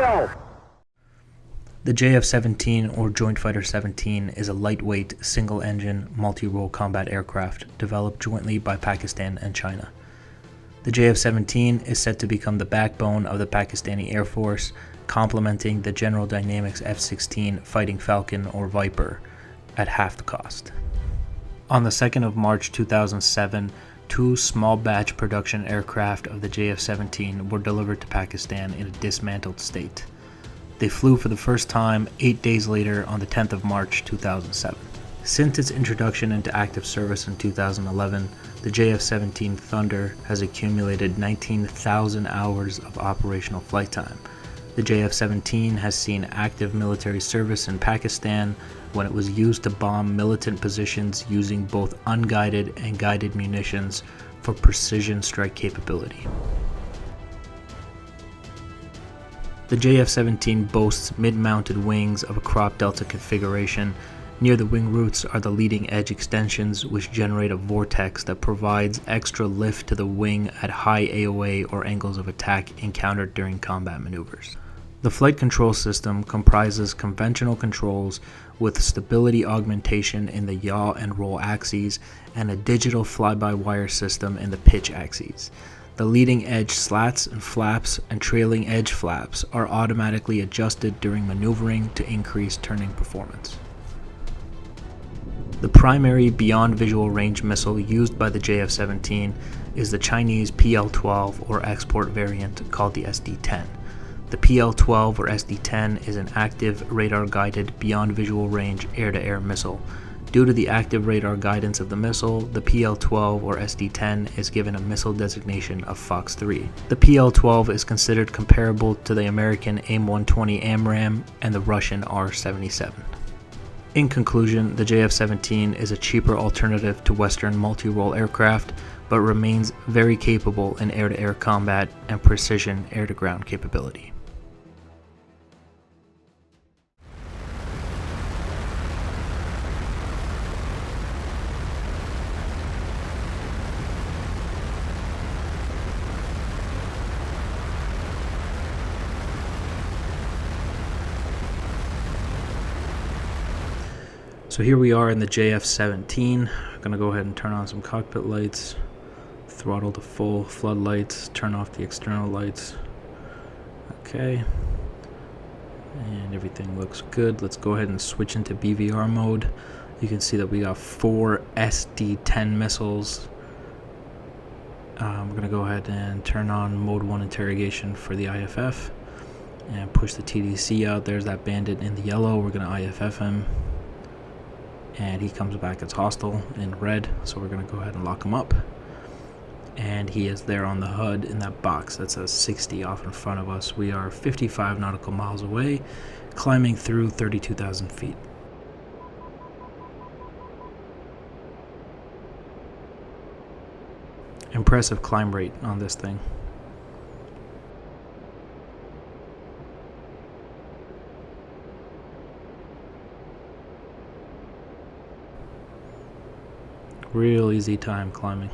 go! The JF-17 or Joint Fighter 17 is a lightweight, single-engine, multi-role combat aircraft developed jointly by Pakistan and China. The JF-17 is set to become the backbone of the Pakistani Air Force, complementing the General Dynamics F-16 Fighting Falcon or Viper at half the cost. On the 2nd of March 2007, two small batch production aircraft of the JF-17 were delivered to Pakistan in a dismantled state. They flew for the first time 8 days later on the 10th of March 2007. Since its introduction into active service in 2011, the JF-17 Thunder has accumulated 19,000 hours of operational flight time. The JF-17 has seen active military service in Pakistan when it was used to bomb militant positions using both unguided and guided munitions for precision strike capability. The JF-17 boasts mid-mounted wings of a crop delta configuration. Near the wing roots are the leading edge extensions, which generate a vortex that provides extra lift to the wing at high AOA or angles of attack encountered during combat maneuvers. The flight control system comprises conventional controls with stability augmentation in the yaw and roll axes and a digital fly-by-wire system in the pitch axes. The leading edge slats and flaps and trailing edge flaps are automatically adjusted during maneuvering to increase turning performance. The primary beyond visual range missile used by the JF-17 is the Chinese PL-12 or export variant called the SD-10. The PL-12 or SD-10 is an active radar-guided beyond visual range air-to-air missile. Due to the active radar guidance of the missile, the PL-12 or SD-10 is given a missile designation of Fox 3. The PL-12 is considered comparable to the American AIM-120 AMRAAM and the Russian R-77. In conclusion, the JF-17 is a cheaper alternative to Western multi-role aircraft, but remains very capable in air-to-air combat and precision air-to-ground capability. So here we are in the JF-17. I'm going to go ahead and turn on some cockpit lights, throttle to full floodlights, turn off the external lights. Okay, and everything looks good. Let's go ahead and switch into BVR mode. You can see that we got 4 SD-10 missiles. We're going to go ahead and turn on mode 1 interrogation for the IFF and push the TDC out. There's that bandit in the yellow. We're going to IFF him. And he comes back as hostile in red, so we're going to go ahead and lock him up. And he is there on the HUD in that box that says 60 off in front of us. We are 55 nautical miles away, climbing through 32,000 feet. Impressive climb rate on this thing. Real easy time climbing.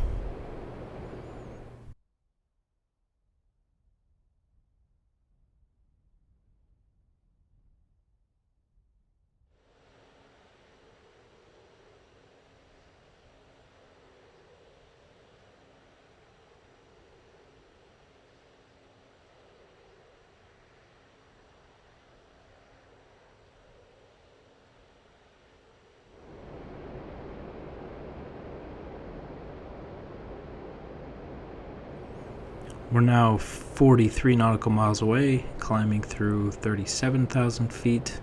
We're now 43 nautical miles away, climbing through 37,000 feet,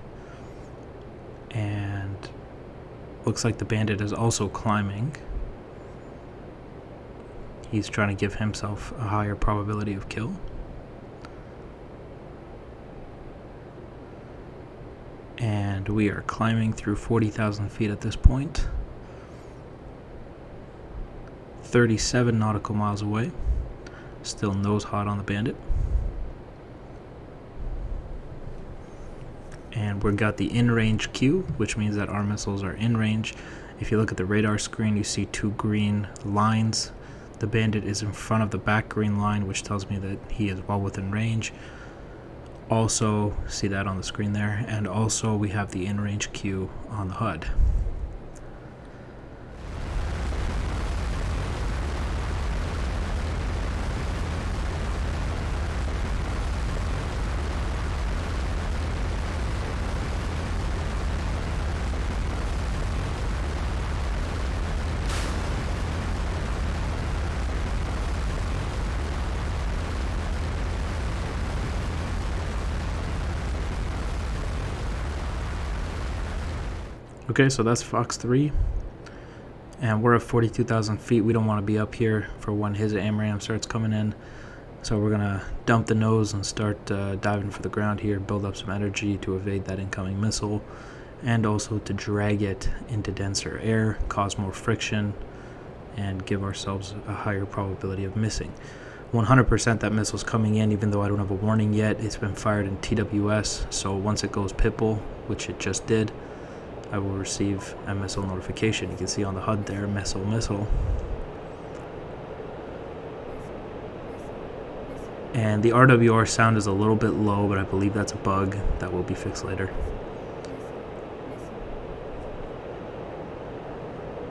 and looks like the bandit is also climbing. He's trying to give himself a higher probability of kill. And we are climbing through 40,000 feet at this point. 37 nautical miles away. Still nose hot on the bandit. And we've got the in-range cue, which means that our missiles are in range. If you look at the radar screen, you see 2 green lines. The bandit is in front of the back green line, which tells me that he is well within range. Also, see that on the screen there, and also we have the in-range Q on the HUD. Okay, so that's Fox 3, and we're at 42,000 feet. We don't want to be up here for when his AMRAAM starts coming in, so we're gonna dump the nose and start diving for the ground here, build up some energy to evade that incoming missile, and also to drag it into denser air, cause more friction, and give ourselves a higher probability of missing. 100% that missile's coming in, even though I don't have a warning yet. It's been fired in TWS, so once it goes pitbull, which it just did, I will receive a missile notification. You can see on the HUD there, missile. And the RWR sound is a little bit low, but I believe that's a bug that will be fixed later.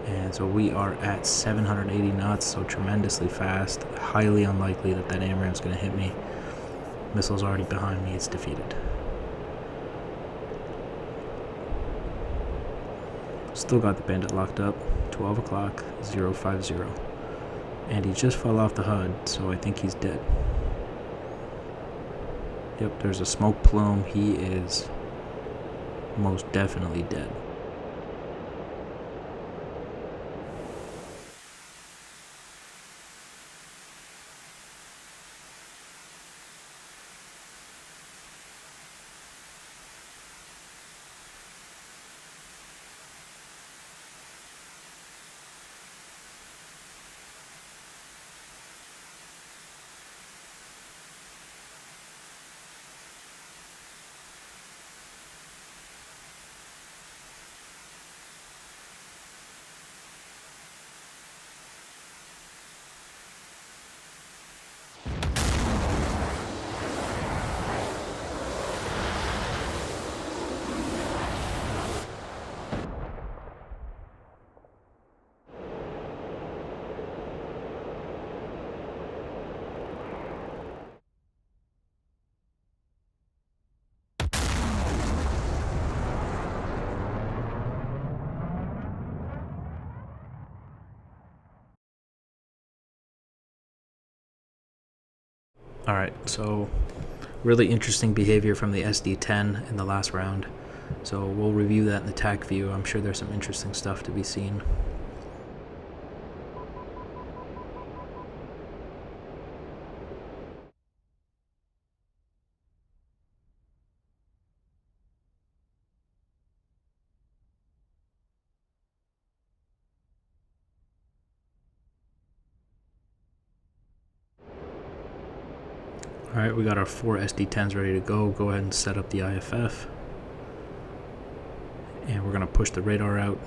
And so we are at 780 knots, so tremendously fast. Highly unlikely that that AMRAAM is going to hit me. Missile's already behind me, it's defeated. Still got the bandit locked up. 12 o'clock, 050. And he just fell off the HUD, so I think he's dead. Yep, there's a smoke plume. He is most definitely dead. Alright, so really interesting behavior from the SD-10 in the last round. So we'll review that in the Tack View. I'm sure there's some interesting stuff to be seen. Alright, we got our 4 SD-10s ready to go. Go ahead and set up the IFF. And we're going to push the radar out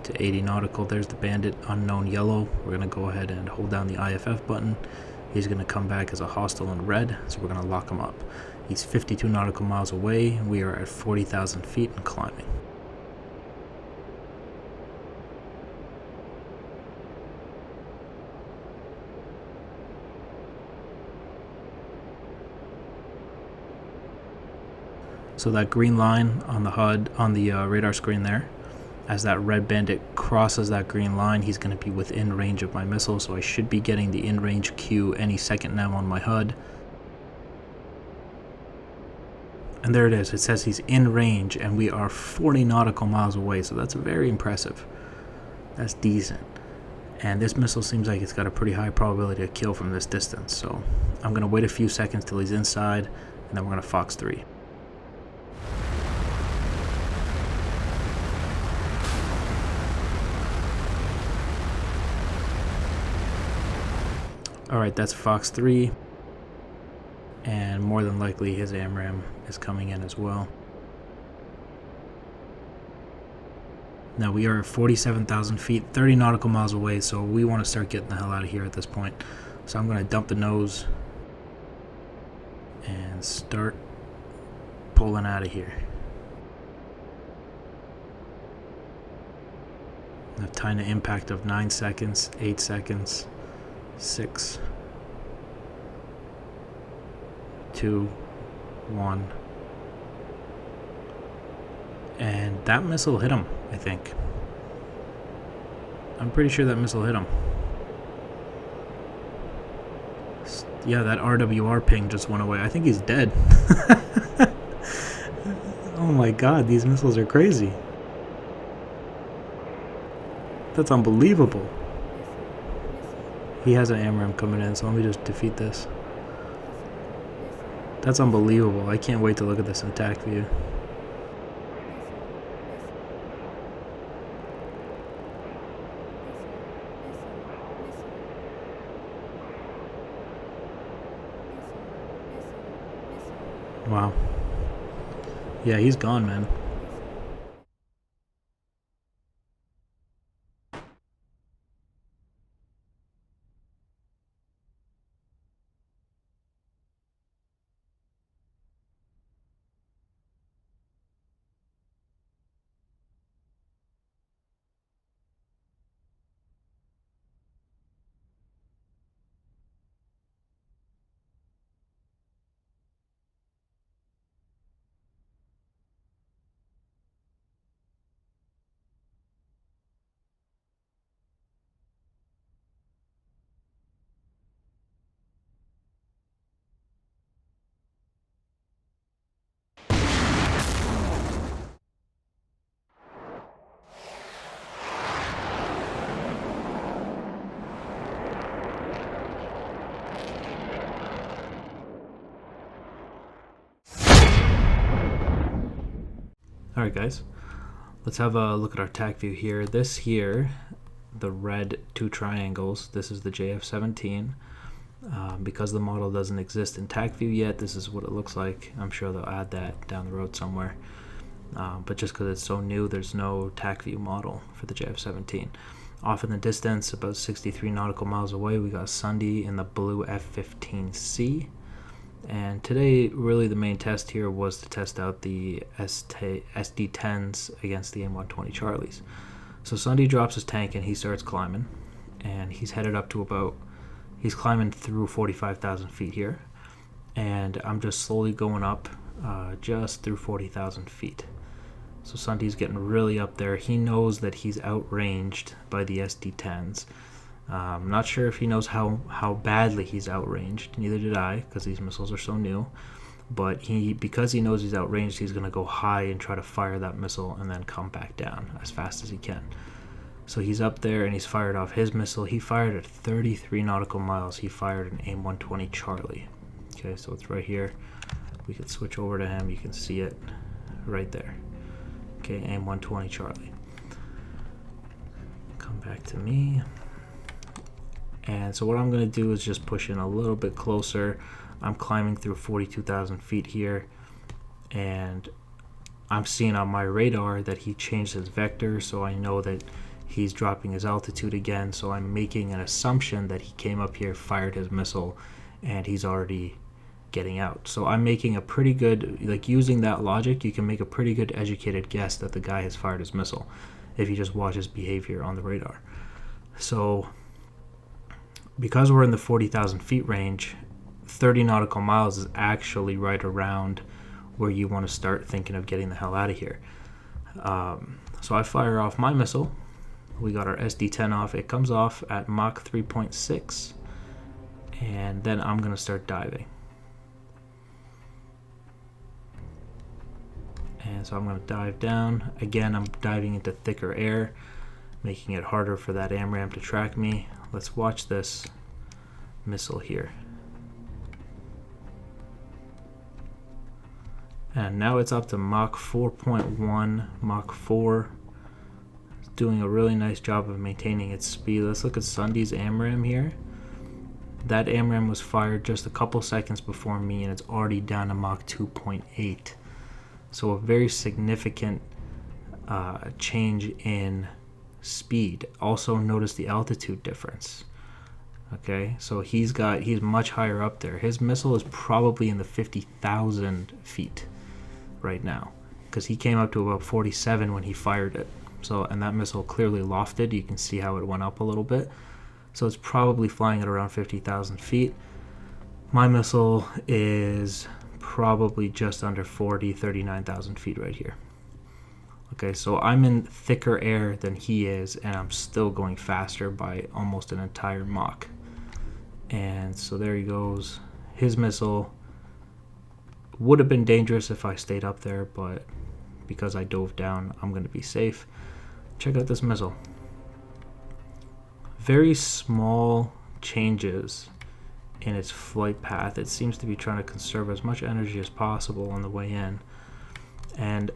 to 80 nautical. There's the bandit, unknown yellow. We're going to go ahead and hold down the IFF button. He's going to come back as a hostile in red, so we're going to lock him up. He's 52 nautical miles away. We are at 40,000 feet and climbing. So that green line on the HUD, on the radar screen there, as that red bandit crosses that green line, he's going to be within range of my missile, so I should be getting the in-range Q any second now on my HUD. And there it is. It says he's in range, and we are 40 nautical miles away, so that's very impressive. That's decent. And this missile seems like it's got a pretty high probability of kill from this distance, so I'm going to wait a few seconds till he's inside, and then we're going to Fox 3. Alright, that's Fox 3, and more than likely his AMRAAM is coming in as well. Now we are at 47,000 feet, 30 nautical miles away, so we want to start getting the hell out of here at this point. So I'm going to dump the nose and start pulling out of here. A tiny impact of 9 seconds, 8 seconds, 6, 2, 1. And that missile hit him, I think. I'm pretty sure that missile hit him. Yeah, that RWR ping just went away. I think he's dead. Oh my god, these missiles are crazy. That's unbelievable. He has an AMRAAM coming in, so let me just defeat this. That's unbelievable. I can't wait to look at this in Tack View. Wow. Yeah, he's gone, man. Alright guys, let's have a look at our Tack View here. This here, the red two triangles, this is the JF-17. Because the model doesn't exist in Tack View yet, this is what it looks like. I'm sure they'll add that down the road somewhere. But just because it's so new, there's no Tack View model for the JF-17. Off in the distance, about 63 nautical miles away, we got Sunday in the blue F-15C. And today, really the main test here was to test out the SD-10s against the M120 Charlies. So Sunday drops his tank and he starts climbing. And he's headed up to about, he's climbing through 45,000 feet here. And I'm just slowly going up just through 40,000 feet. So Sunday's getting really up there. He knows that he's outranged by the SD-10s. I'm not sure if he knows how badly he's outranged. Neither did I, because these missiles are so new. But because he knows he's outranged, he's going to go high and try to fire that missile and then come back down as fast as he can. So he's up there and he's fired off his missile. He fired at 33 nautical miles. He fired an AIM-120 Charlie. Okay, so it's right here. We can switch over to him. You can see it right there. Okay, AIM-120 Charlie. Come back to me. And so what I'm going to do is just push in a little bit closer. I'm climbing through 42,000 feet here, and I'm seeing on my radar that he changed his vector, so I know that he's dropping his altitude again. So I'm making an assumption that he came up here, fired his missile, and he's already getting out. So I'm making a pretty good, like using that logic, you can make a pretty good educated guess that the guy has fired his missile if you just watch his behavior on the radar. So because we're in the 40,000 feet range, 30 nautical miles is actually right around where you want to start thinking of getting the hell out of here. So I fire off my missile. We got our SD-10 off. It comes off at Mach 3.6, and then I'm going to start diving. And so I'm going to dive down. Again, I'm diving into thicker air, making it harder for that AMRAAM to track me. Let's watch this missile here. And now it's up to Mach 4.1, Mach 4. It's doing a really nice job of maintaining its speed. Let's look at Sunday's AMRAAM here. That AMRAAM was fired just a couple seconds before me, and it's already down to Mach 2.8. So a very significant change in speed. Also notice the altitude difference. Okay, so he's much higher up there. His missile is probably in the 50,000 feet right now, because he came up to about 47 when he fired it. So, and that missile clearly lofted. You can see how it went up a little bit. So it's probably flying at around 50,000 feet. My missile is probably just under 39,000 feet right here. Okay, so I'm in thicker air than he is, and I'm still going faster by almost an entire Mach. And so there he goes. His missile would have been dangerous if I stayed up there, but because I dove down, I'm going to be safe. Check out this missile. Very small changes in its flight path. It seems to be trying to conserve as much energy as possible on the way in. And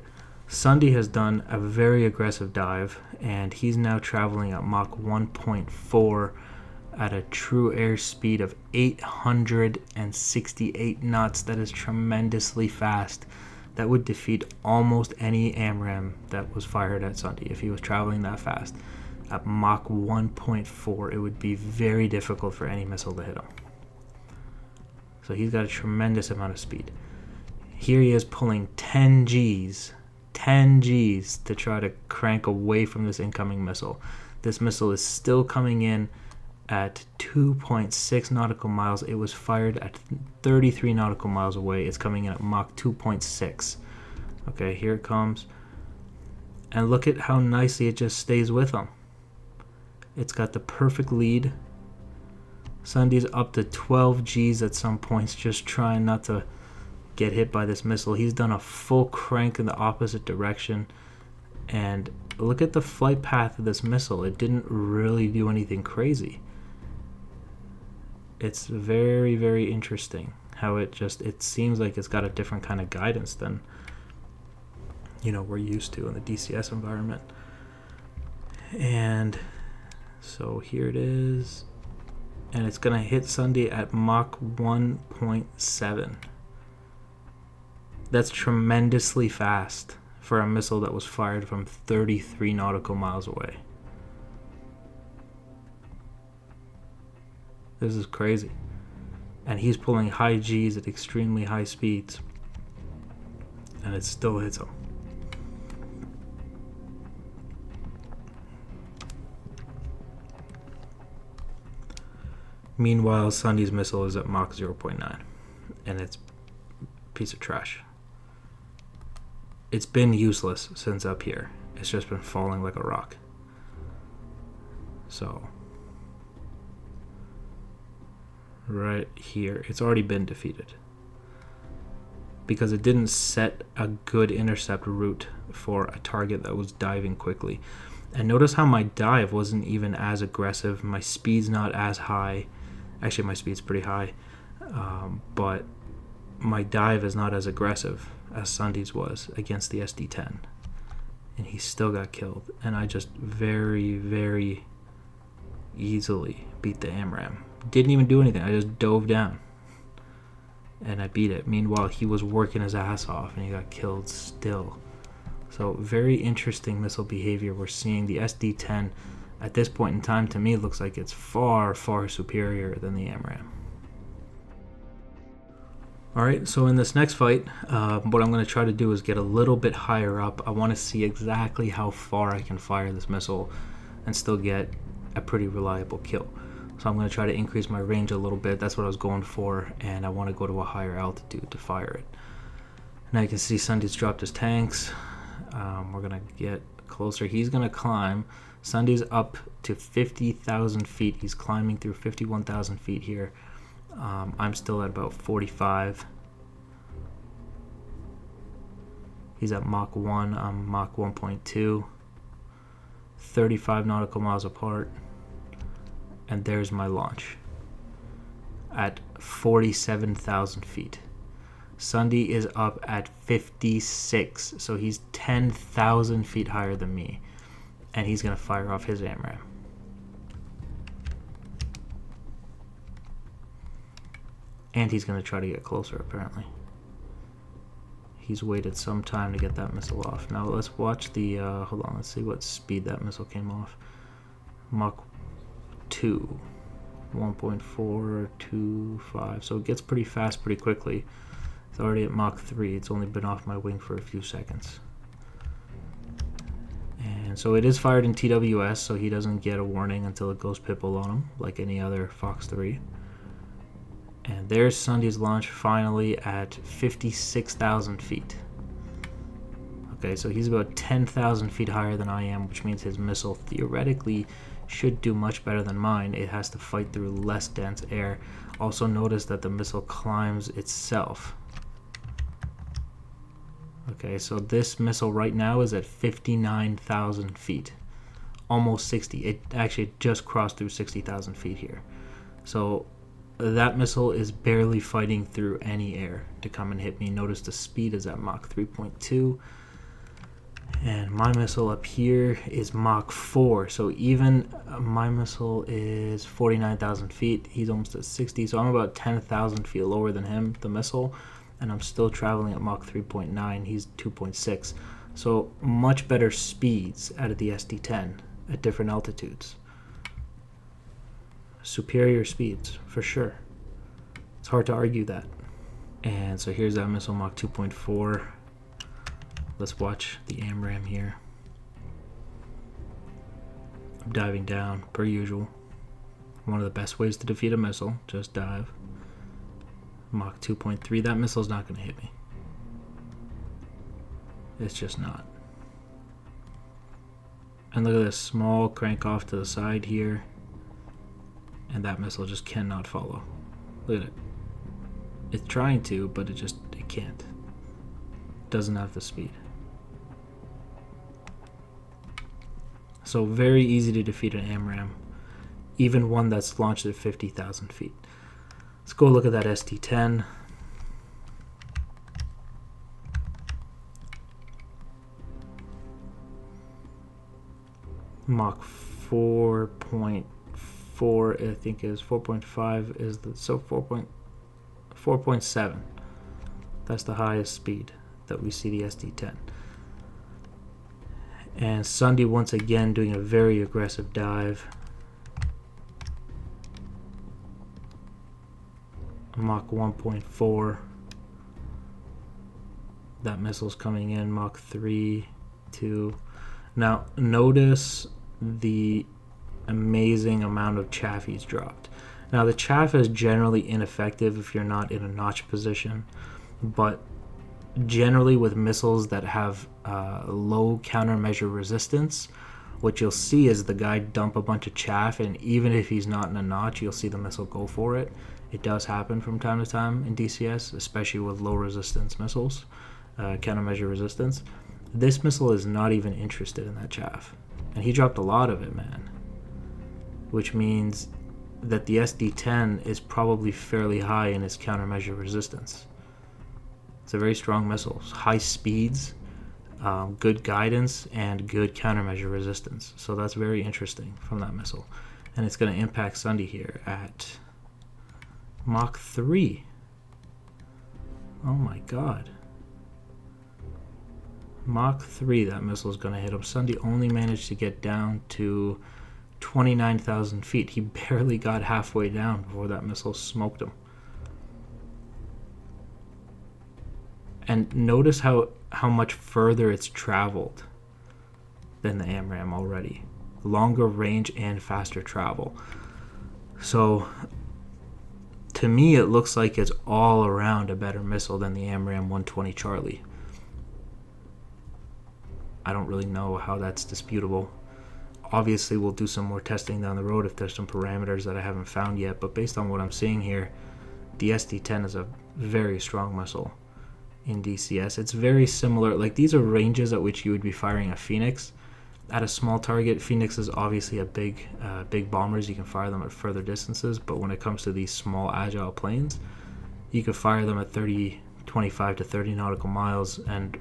Sundy has done a very aggressive dive, and he's now traveling at Mach 1.4 at a true airspeed of 868 knots. That is tremendously fast. That would defeat almost any AMRAAM that was fired at Sundy if he was traveling that fast. At Mach 1.4, it would be very difficult for any missile to hit him. So he's got a tremendous amount of speed. Here he is pulling 10 Gs to try to crank away from this incoming missile. This missile is still coming in at 2.6 nautical miles. It was fired at 33 nautical miles away. It's coming in at Mach 2.6. Okay, here it comes. And look at how nicely it just stays with him. It's got the perfect lead. Sundy's up to 12 Gs at some points, just trying not to get hit by this missile. He's done a full crank in the opposite direction. And look at the flight path of this missile. It didn't really do anything crazy. It's very, very interesting how it seems like it's got a different kind of guidance than, we're used to in the DCS environment. And so here it is. And it's going to hit Sundy at Mach 1.7. That's tremendously fast for a missile that was fired from 33 nautical miles away. This is crazy. And he's pulling high Gs at extremely high speeds. And it still hits him. Meanwhile, Sundy's missile is at Mach 0.9. And it's a piece of trash. It's been useless since up here. It's just been falling like a rock. So right here, it's already been defeated because it didn't set a good intercept route for a target that was diving quickly. And notice how my dive wasn't even as aggressive. My speed's not as high. Actually, my speed's pretty high, but my dive is not as aggressive as Sundy's was against the SD-10, and he still got killed. And I just very, very easily beat the AMRAAM. Didn't even do anything. I just dove down and I beat it. Meanwhile, he was working his ass off and he got killed still. So very interesting missile behavior we're seeing. The SD-10 at this point in time, to me, looks like it's far, far superior than the AMRAAM. Alright, so in this next fight, what I'm going to try to do is get a little bit higher up. I want to see exactly how far I can fire this missile and still get a pretty reliable kill. So I'm going to try to increase my range a little bit. That's what I was going for, and I want to go to a higher altitude to fire it. Now you can see Sundy's dropped his tanks. We're going to get closer. He's going to climb. Sundy's up to 50,000 feet. He's climbing through 51,000 feet here. I'm still at about 45. He's at Mach 1. I'm Mach 1.2. 35 nautical miles apart. And there's my launch at 47,000 feet. Sundy is up at 56, so he's 10,000 feet higher than me. And he's going to fire off his AMRAAM. And he's going to try to get closer, apparently. He's waited some time to get that missile off. Now let's watch the, hold on, let's see what speed that missile came off. Mach 2. 1.425. So it gets pretty fast pretty quickly. It's already at Mach 3. It's only been off my wing for a few seconds. And so it is fired in TWS, so he doesn't get a warning until it goes pitbull on him, like any other Fox 3. And there's Sunday's launch finally at 56,000 feet. Okay, so he's about 10,000 feet higher than I am, which means his missile theoretically should do much better than mine. It has to fight through less dense air. Also notice that the missile climbs itself. Okay, so this missile right now is at 59,000 feet. Almost 60. It actually just crossed through 60,000 feet here. So that missile is barely fighting through any air to come and hit me. Notice the speed is at Mach 3.2. And my missile up here is Mach 4. So even my missile is 49,000 feet. He's almost at 60. So I'm about 10,000 feet lower than him, the missile. And I'm still traveling at Mach 3.9. He's 2.6. So much better speeds out of the SD-10 at different altitudes. Superior speeds, for sure. It's hard to argue that. And so here's that missile, Mach 2.4. Let's watch the AMRAAM here. I'm diving down, per usual. One of the best ways to defeat a missile, just dive. Mach 2.3, that missile's not going to hit me. It's just not. And look at this small crank off to the side here. And that missile just cannot follow. Look at it. It's trying to, but it can't. Doesn't have the speed. So very easy to defeat an AMRAAM, even one that's launched at 50,000 feet. Let's go look at that SD-10. Mach 4.4, I think is 4.5 is the, so 4.7. That's the highest speed that we see the SD-10. And Sunday once again doing a very aggressive dive. Mach 1.4. That missile's coming in Mach 3, 2. Now notice the amazing amount of chaff he's dropped. Now the chaff is generally ineffective if you're not in a notch position, but generally with missiles that have low countermeasure resistance, what you'll see is the guy dump a bunch of chaff, and even if he's not in a notch, you'll see the missile go for it. It does happen from time to time in DCS, especially with low resistance missiles, countermeasure resistance. This missile is not even interested in that chaff, and he dropped a lot of it, man, which means that the SD-10 is probably fairly high in its countermeasure resistance. It's a very strong missile, high speeds, good guidance, and good countermeasure resistance. So that's very interesting from that missile. And it's going to impact Sunday here at Mach 3. Oh my god. Mach 3, that missile is going to hit him. Sunday only managed to get down to 29,000 feet. He barely got halfway down before that missile smoked him. And notice how much further it's traveled than the AMRAAM already. Longer range and faster travel. So to me it looks like it's all around a better missile than the AMRAAM 120 Charlie. I don't really know how that's disputable. Obviously we'll do some more testing down the road if there's some parameters that I haven't found yet, but based on what I'm seeing here, the SD-10 is a very strong missile in DCS. It's very similar, like these are ranges at which you would be firing a Phoenix at a small target. Phoenix is obviously a big bombers, you can fire them at further distances, but when it comes to these small agile planes, you can fire them at 25 to 30 nautical miles and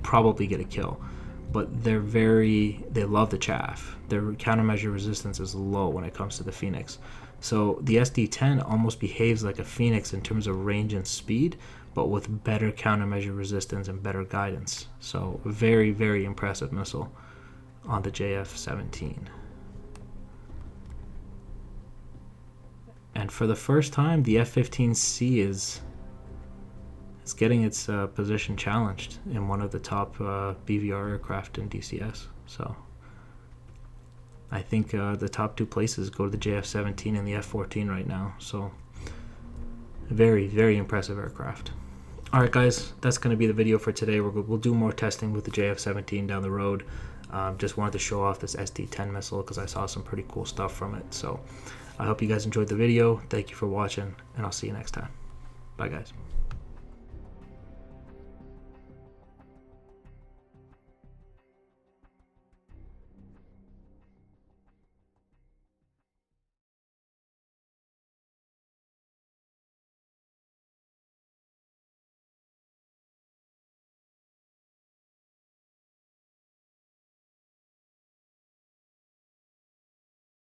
probably get a kill. But they love the chaff. Their countermeasure resistance is low when it comes to the Phoenix. So the SD-10 almost behaves like a Phoenix in terms of range and speed, but with better countermeasure resistance and better guidance. So very, very impressive missile on the JF-17. And for the first time, the F-15C is getting its position challenged in one of the top BVR aircraft in DCS. So I think the top 2 places go to the JF-17 and the F-14 right now. So very, very impressive aircraft. Alright guys, that's going to be the video for today. We'll do more testing with the JF-17 down the road. Just wanted to show off this SD-10 missile because I saw some pretty cool stuff from it. So I hope you guys enjoyed the video. Thank you for watching, and I'll see you next time. Bye guys.